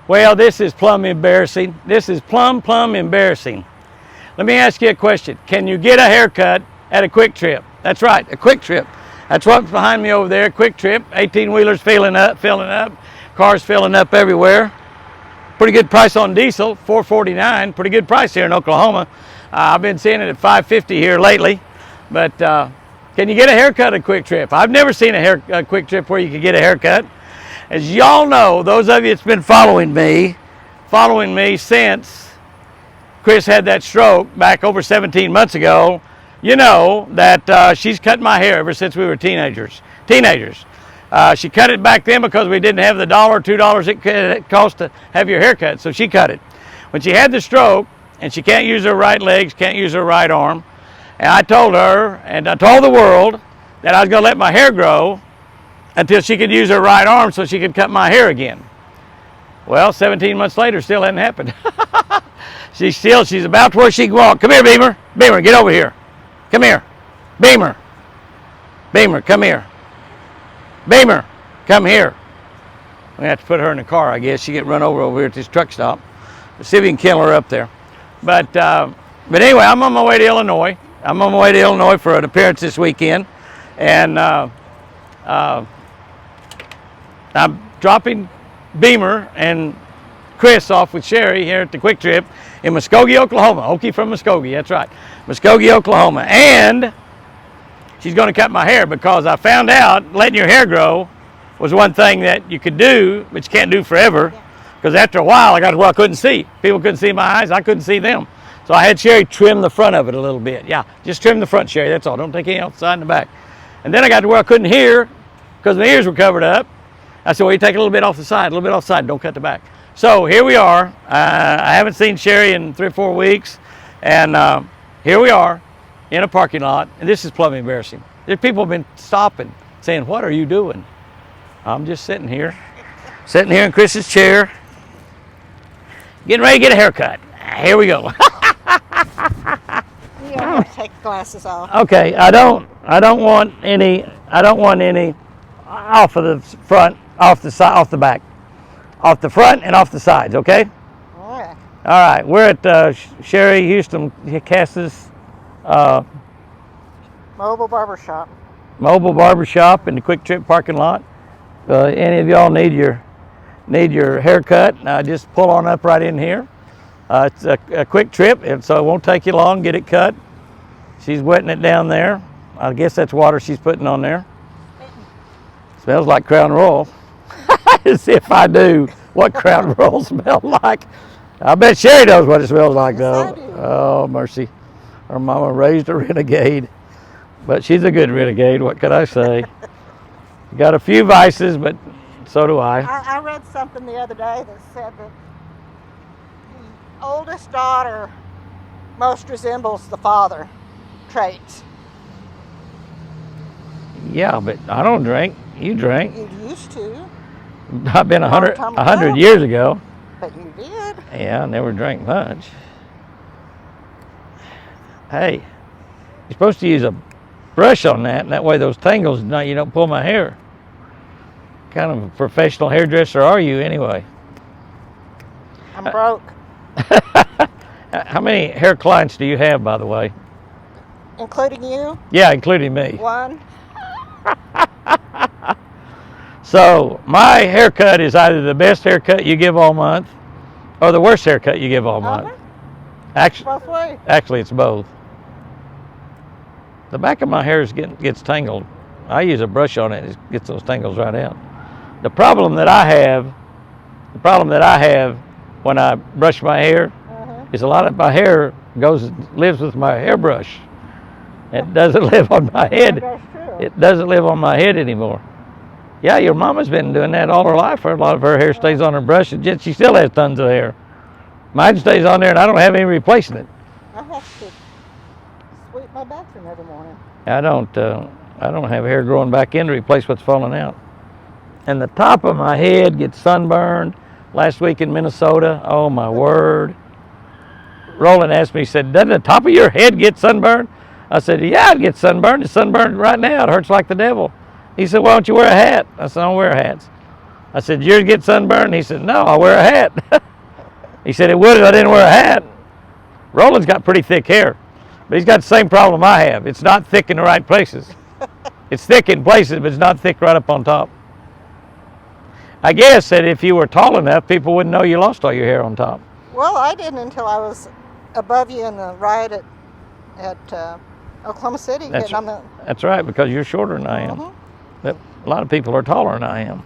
Well, this is plumb embarrassing. This is plumb embarrassing. Let me ask you a question. Can you get a haircut at a Quik Trip? That's right, a Quik Trip. That's what's behind me over there, Quik Trip. 18-wheelers filling up, cars filling up everywhere. Pretty good price on diesel, $4.49. Pretty good price here in Oklahoma. I've been seeing it at $5.50 here lately. But can you get a haircut at Quik Trip? I've never seen a Quik Trip where you can get a haircut. As y'all know, those of you that's been following me since Chris had that stroke back over 17 months ago, you know that she's cut my hair ever since we were teenagers. She cut it back then because we didn't have the $1, $2 it cost to have your hair cut, so she cut it. When she had the stroke, and she can't use her right leg, she can't use her right arm, and I told her, and I told the world, that I was going to let my hair grow until she could use her right arm so she could cut my hair again. Well, 17 months later, still hasn't happened. She's about to where she can walk. Come here, Beamer. Beamer, get over here. Come here. Beamer. Beamer, come here. Beamer, come here. We have to put her in the car, I guess. She get run over here at this truck stop. Let's see if we can kill her up there. But anyway, I'm on my way to Illinois. I'm on my way to Illinois for an appearance this weekend. And I'm dropping Beamer and Chris off with Sherry here at the Quik Trip in Muskogee, Oklahoma. Okie from Muskogee, that's right. Muskogee, Oklahoma. And she's going to cut my hair because I found out letting your hair grow was one thing that you could do, but you can't do forever. Because after a while, I got to where I couldn't see. People couldn't see my eyes, I couldn't see them. So I had Sherry trim the front of it a little bit. Yeah, just trim the front, Sherry, that's all. Don't take anything outside and the back. And then I got to where I couldn't hear because my ears were covered up. I said, well, you take a little bit off the side, don't cut the back. So here we are. I haven't seen Sherry in 3 or 4 weeks. And here we are in a parking lot. And this is plumb embarrassing. There's people have been stopping, saying, what are you doing? I'm just sitting here in Chris's chair, getting ready to get a haircut. Here we go. You don't have to take the glasses off. Okay, I don't want any off of the front, off the side, off the back, off the front and off the sides. Okay. All right. All right. We're at Sherry Houston Cass's Mobile barbershop. Mobile barbershop in the Quik Trip parking lot. Any of y'all need your haircut? Just pull on up right in here. It's a Quik Trip, and so it won't take you long. Get it cut. She's wetting it down there. I guess that's water she's putting on there. Smells like Crown Royal. As if I do what Crown Royal smells like. I bet Sherry knows what it smells like, though. Oh, mercy. Her mama raised a renegade. But she's a good renegade, what could I say? Got a few vices, but so do I. I read something the other day that said that the oldest daughter most resembles the father traits. Yeah, but I don't drink. You drink. You used to. I've been 100 years ago. But you did. Yeah, I never drank much. Hey, you're supposed to use a brush on that, and that way those tangles, you don't pull my hair. What kind of a professional hairdresser are you anyway? I'm broke. How many hair clients do you have, by the way? Including you? Yeah, including me. 1. So my haircut is either the best haircut you give all month or the worst haircut you give all month. Actually, it's both. The back of my hair gets tangled. I use a brush on it, it gets those tangles right out. The problem that I have when I brush my hair is a lot of my hair lives with my hairbrush. It doesn't live on my head. It doesn't live on my head anymore. Yeah, your mama's been doing that all her life. A lot of her hair stays on her brush, and yet she still has tons of hair. Mine stays on there, and I don't have any replacing it. I have to sweep my bathroom every morning. I don't have hair growing back in to replace what's falling out. And the top of my head gets sunburned. Last week in Minnesota, oh my word. Roland asked me, he said, doesn't the top of your head get sunburned? I said, yeah, it gets sunburned. It's sunburned right now. It hurts like the devil. He said, why don't you wear a hat? I said, I don't wear hats. I said, yours get sunburned? He said, no, I wear a hat. He said, it would if I didn't wear a hat. Roland's got pretty thick hair, but he's got the same problem I have. It's not thick in the right places. It's thick in places, but it's not thick right up on top. I guess that if you were tall enough, people wouldn't know you lost all your hair on top. Well, I didn't until I was above you in the riot at Oklahoma City. That's right, because you're shorter than I am. Mhm. But a lot of people are taller than I am.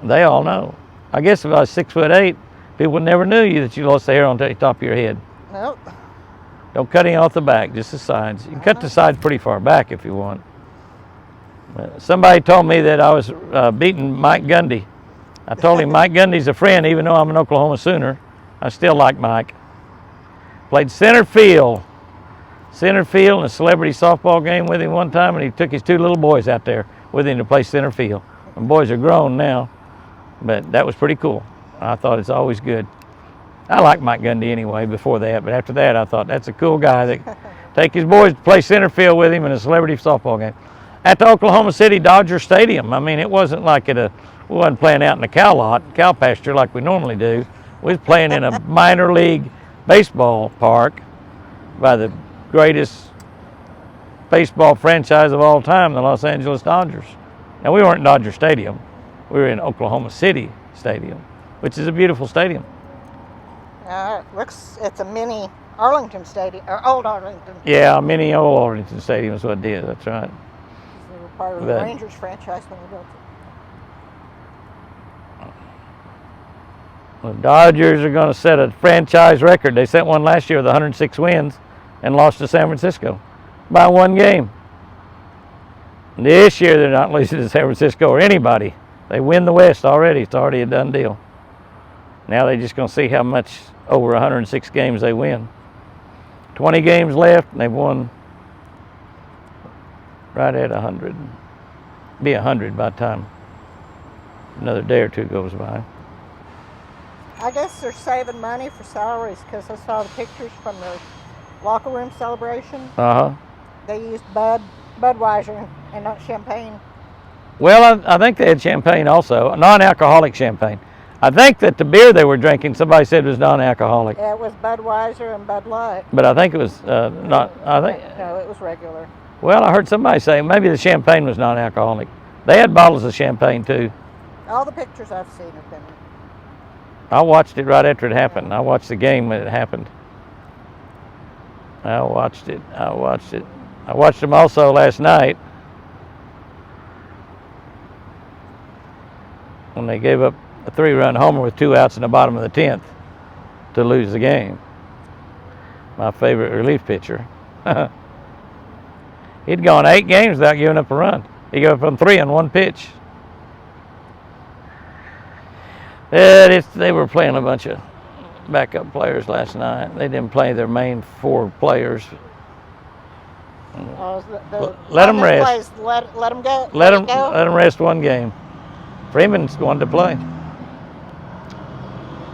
They all know. I guess if I was 6'8", people never knew you that you lost the hair on the top of your head. Nope. Don't cut any off the back, just the sides. You can cut the sides pretty far back if you want. But somebody told me that I was beating Mike Gundy. I told him Mike Gundy's a friend, even though I'm an Oklahoma Sooner. I still like Mike. Played center field in a celebrity softball game with him one time, and he took his 2 little boys out there with him to play center field. The boys are grown now, but that was pretty cool. I thought it's always good. I like Mike Gundy anyway before that, but after that I thought that's a cool guy that take his boys to play center field with him in a celebrity softball game. At the Oklahoma City Dodger Stadium. I mean, it wasn't like we wasn't playing out in the cow pasture like we normally do. We was playing in a minor league baseball park by the greatest baseball franchise of all time, the Los Angeles Dodgers. Now, we weren't in Dodger Stadium. We were in Oklahoma City Stadium, which is a beautiful stadium. It's a mini Arlington Stadium, or old Arlington. Yeah, mini old Arlington Stadium is what it is. That's right. We were part of the Rangers franchise when we built it. The Dodgers are going to set a franchise record. They set one last year with 106 wins and lost to San Francisco by 1 game. This year they're not losing to San Francisco or anybody. They win the West already. It's already a done deal. Now they're just going to see how much over 106 games they win. 20 games left, and they've won right at 100. Be 100 by the time another day or two goes by. I guess they're saving money for salaries because I saw the pictures from the locker room celebration. They used Budweiser and not champagne. Well, I think they had champagne also, non-alcoholic champagne. I think that the beer they were drinking, somebody said was non-alcoholic. Yeah, it was Budweiser and Bud Light. But I think it was not. No, it was regular. Well, I heard somebody say maybe the champagne was non-alcoholic. They had bottles of champagne too. All the pictures I've seen have been. I watched it right after it happened. I watched the game when it happened. I watched it. I watched them also last night when they gave up a 3-run homer with 2 outs in the bottom of the 10th to lose the game. My favorite relief pitcher. He'd gone 8 games without giving up a run. He gave up on 3 on 1 pitch. They were playing a bunch of backup players last night. They didn't play their main 4 players. Let them rest. Let them go. Let them rest 1 game. Freeman's wanted to play.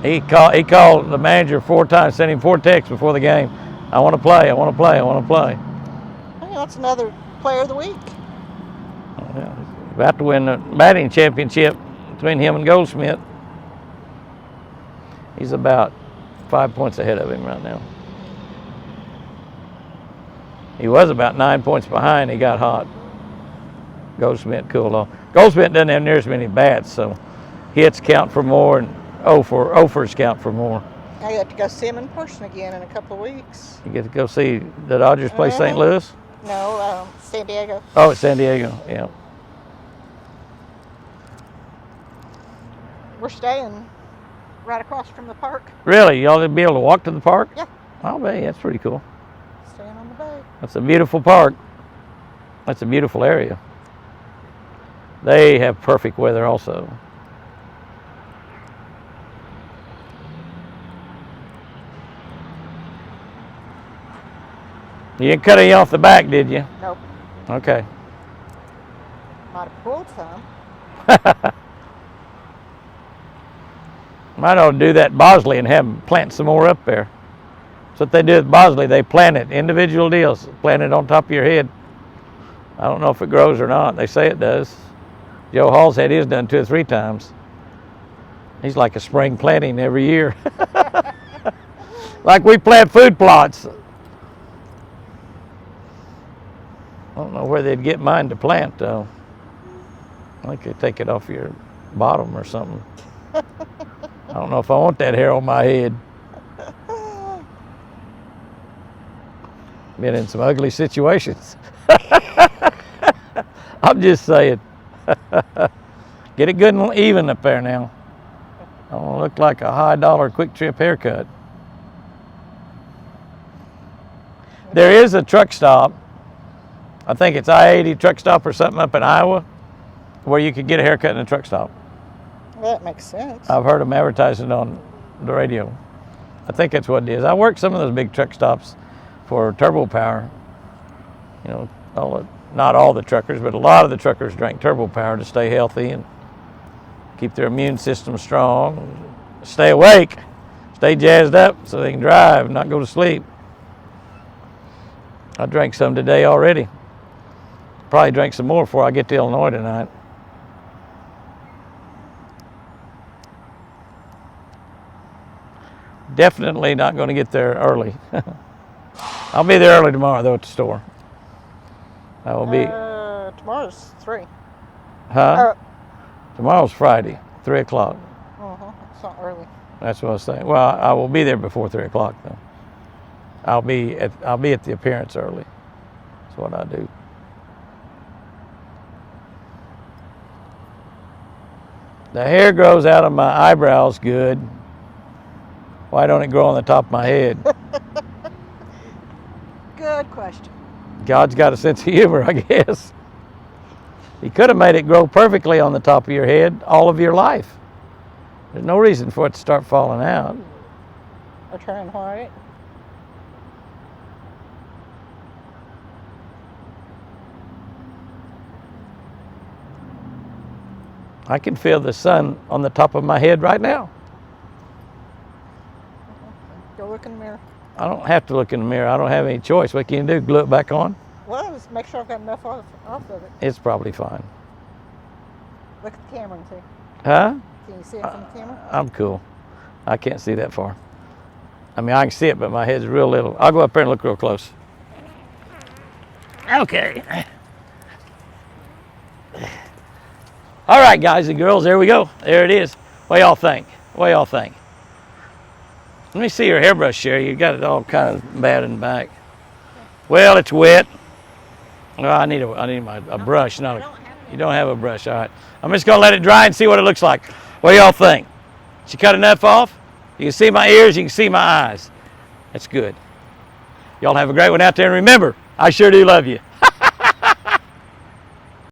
He called the manager 4 times, sent him 4 texts before the game. I want to play. I want to play. I want to play. Hey, that's another player of the week. Yeah, he's about to win the batting championship between him and Goldschmidt. He's about 5 points ahead of him right now. He was about 9 points behind. He got hot. Goldschmidt cooled off. Goldschmidt doesn't have near as many bats, so hits count for more and offers count for more. I got to go see him in person again in a couple of weeks. You get to go see the Dodgers play St. Louis? No, San Diego. Oh, it's San Diego, yeah. We're staying right across from the park. Really? Y'all be able to walk to the park? Yeah. I'll bet. That's pretty cool. Staying on the bay. That's a beautiful park. That's a beautiful area. They have perfect weather also. You didn't cut any off the back, did you? Nope. Okay. Might have pulled some. Might ought to do that Bosley and have them plant some more up there. That's what they do with Bosley. They plant it, individual deals, plant it on top of your head. I don't know if it grows or not. They say it does. Joe Hall's had his done 2 or 3 times. He's like a spring planting every year. Like we plant food plots. I don't know where they'd get mine to plant though. I think they take it off your bottom or something. I don't know if I want that hair on my head. Been in some ugly situations. I'm just saying. Get it good and even up there now. I don't look like a high-dollar Quick Trip haircut. There is a truck stop. I think it's I-80 truck stop or something up in Iowa where you could get a haircut in a truck stop. Well, that makes sense. I've heard them advertising on the radio. I think that's what it is. I worked some of those big truck stops for Turbo Power. You know, not all the truckers, but a lot of the truckers drank Turbo Power to stay healthy and keep their immune system strong, stay awake, stay jazzed up so they can drive and not go to sleep. I drank some today already. Probably drink some more before I get to Illinois tonight. Definitely not going to get there early. I'll be there early tomorrow though at the store. I will be. Tomorrow's 3. Huh? Tomorrow's Friday, 3 o'clock. It's not early. That's what I was saying. Well, I will be there before 3 o'clock though. I'll be at the appearance early. That's what I do. The hair grows out of my eyebrows good. Why don't it grow on the top of my head? Good question. God's got a sense of humor, I guess. He could have made it grow perfectly on the top of your head all of your life. There's no reason for it to start falling out. Or turning white. I can feel the sun on the top of my head right now. Go look in the mirror. I don't have to look in the mirror. I don't have any choice. What can you do? Glue it back on? Well, just make sure I've got enough off of it. It's probably fine. Look at the camera and see. Huh? Can you see it from the camera? I'm cool. I can't see that far. I mean, I can see it, but my head's real little. I'll go up there and look real close. Okay. All right, guys and girls, there we go. There it is. What y'all think? What y'all think? Let me see your hairbrush, Sherry. You got it all kind of bad in the back. Well, it's wet. Well, I need a brush. You don't have a brush. All right. I'm just gonna let it dry and see what it looks like. What do y'all think? She cut enough off? You can see my ears. You can see my eyes. That's good. Y'all have a great one out there, and remember, I sure do love you.